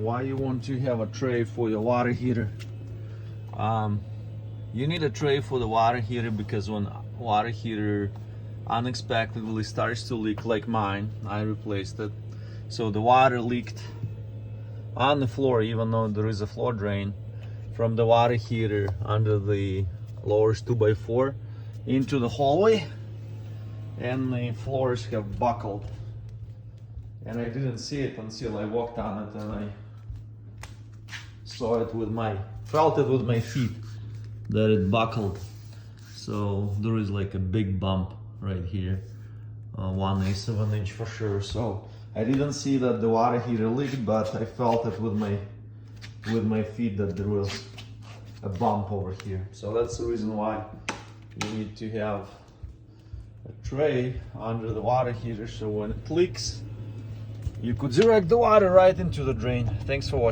why you want to have a tray for your water heater. You need a tray for the water heater because when water heater unexpectedly starts to leak, like mine, I replaced it, so the water leaked on the floor even though there is a floor drain from the water heater under the lowers 2x4 into the hallway, and the floors have buckled, and I didn't see it until I walked on it, and I saw it with felt it with my feet that it buckled. So there is like a big bump right here, 1/7 inch for sure. So I didn't see that the water heater leaked, but I felt it with my feet that there was a bump over here. So that's the reason why you need to have a tray under the water heater, so when it leaks, you could direct the water right into the drain. Thanks for watching.